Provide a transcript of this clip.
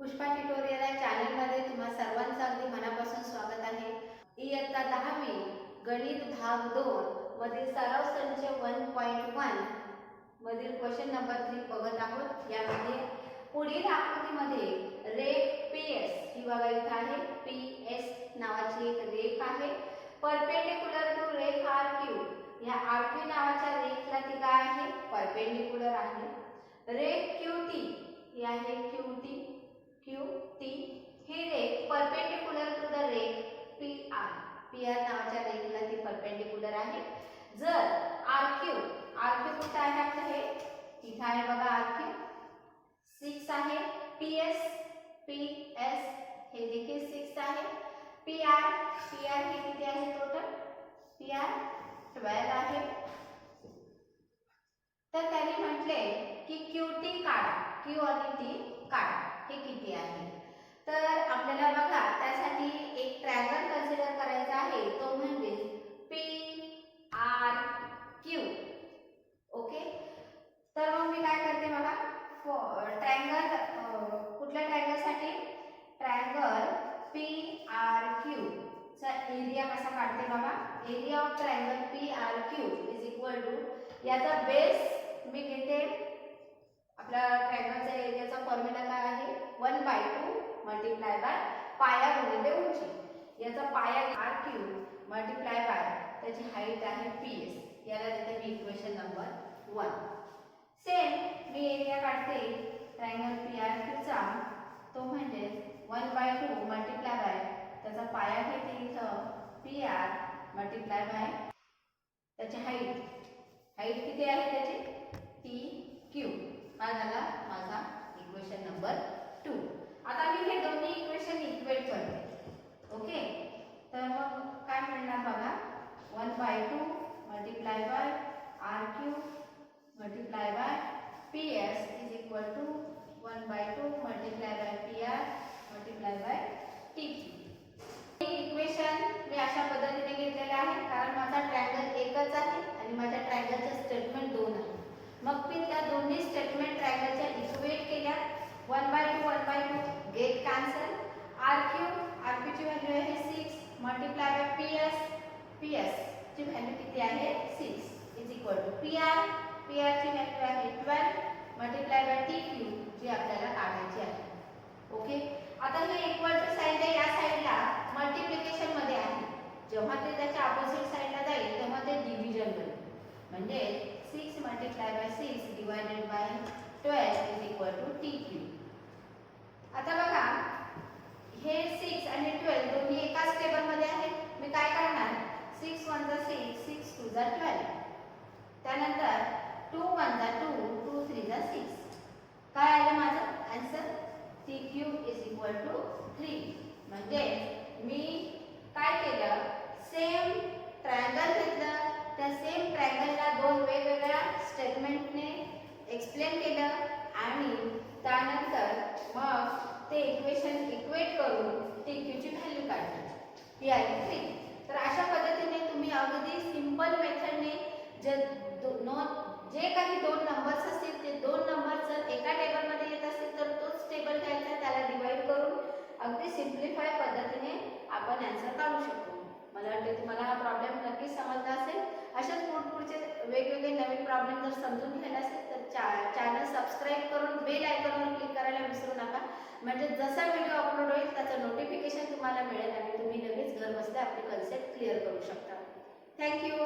Pushpa tutorial या चॅनलमध्ये तुम्हा सर्वांचं अगदी मनापासून स्वागत आहे. इयत्ता 10वी गणित भाग 2 मधील सराव संच 1.1 मधील क्वेश्चन नंबर 3 बघत आहोत. यामध्ये पुढील आकृतीमध्ये रेख PS ही बघा इथे आहे. PS नावाची एक रेख आहे. परपेंडिक्युलर टू रेख RQ. या RQ नावाच्या रेखला ती काय आहे? परपेंडिक्युलर आहे. रेख QT ही आहे QT ही रेख परपेंडिक्युलर टू द रेख PR नावाच्या रेखला ती परपेंडिक्युलर आहे. जर RQ कुठे आहे आपलं हे इथे आहे बघा RQ 6 आहे. PS हे देखील 6 आहे. PR हे किती आहे टोटल? PR 12 आहे. तर त्यांनी म्हटले की QT काढा, Q आणि T काढा, हे किती आहे? तर आपल्याला बघा त्यासाठी एक ट्रायंगल कन्सिडर करायचा आहे, तो म्हणजे PRQ. ओके, तर मग मी काय करते बघा, ट्रायंगल कुठल्या ट्रायंगलसाठी? ट्रायंगल PRQ चा एरिया कसा काढते बघा. Area of triangle PRQ is equal to, याचा बेस मी घेते, आपल्या ट्रायंगलच्या एरियाचा फॉर्म्युला काय आहे? 1/2 मल्टिप्लाय बाय पाया गुणिले उंची. याचा पाया RQ मल्टिप्लाय बाय त्याची हाईट आहे PS. याला देते मी इक्वेशन नंबर 1. सेम मी एरिया काढते ट्रायंगल PRQ चा, तो म्हणजे 1/2 मल्टिप्लाय बाय त्याचा पाया घेते इथं PR मल्टिप्लाय बाय त्याची हाईट किती आहे त्याची? TQ. हा झाला माझा इक्वेशन नंबर 2. आता मी हे दोन्ही इक्वेशन इक्वेट करते. ओके, तर मग काय मिळणार बघा, 1/2 multiply by RQ multiply by PS is equal to 1/2 multiply by PR multiply by TQ. हे इक्वेशन मी अशा पद्धतीने घेतलेले आहे, कारण माझा ट्रायंगल एकच आहे आणि माझ्या ट्रायंगलचे स्टेटमेंट 2 आहे. मग मी त्या दोन्ही स्टेटमेंट ट्रायंगलच्या इक्वेट केल्या. 1/2 गेट कॅन्सल. RQ ची व्हॅल्यू आहे 6 मल्टिप्लाय बाय PS ची व्हॅल्यू किती आहे? 6 इज इक्वल टू PR ची व्हॅल्यू आहे 12 मल्टिप्लाय बाय TQ जी आपल्याला काढायची आहे. ओके, आता हे इक्वल टू साइड आहे, या साइडला मल्टिप्लिकेशन मध्ये आहे. जेव्हा ते त्याच्या ऑपोजिट साइडला जाईल तेव्हा ते डिव्हिजन बनेल. म्हणजे 6 multiply by 6 divided by 12 is equal to TQ. आता बघा हे 6 आणि 12 दोन्ही एकाच टेबल मध्ये आहेत. मी काय करणार? 6 1 जा 6, 6 2 जा 12. त्यानंतर 2 1 जा 2, 2 3 जा 6. काय आलं माझं answer? TQ is equal to 3. म्हणजे मी काय केलं, सेम ट्रायंगल घेतलं, त्या सेम ट्रायंगलला दोन वेगवेगळ्या स्टेटमेंटने एक्सप्लेन केलं आणि त्यानंतर मग ते इक्वेशन इक्वेट करून TQ ची व्हॅल्यू काढली. ही आहे 3. तर अशा पद्धतीने तुम्ही अगदी सिंपल मेथडने जे काही दोन नंबर्स असतील ते दोन नंबर्स जर एका टेबलमध्ये येत असतील तर तोच टेबल घ्यायचा, त्याला डिवाइड करून अगदी सिम्प्लिफाय पद्धतीने आपण आन्सर काढू शकतो. मला वाटते तुम्हाला हा प्रॉब्लेम नक्कीच समजला असेल. अशाच पुढचे वेगवेगळे नवीन प्रॉब्लेम जर समजून घ्यायला असेल तर चॅनल सबस्क्राईब करून बेल आयकॉनवर क्लिक करायला विसरू नका. म्हणजे जसा व्हिडिओ अपलोड होईल त्याचं नोटिफिकेशन तुम्हाला मिळेल आणि तुम्ही लगेच घर बसल्या आपले कन्सेप्ट क्लिअर करू शकता. थँक्यू.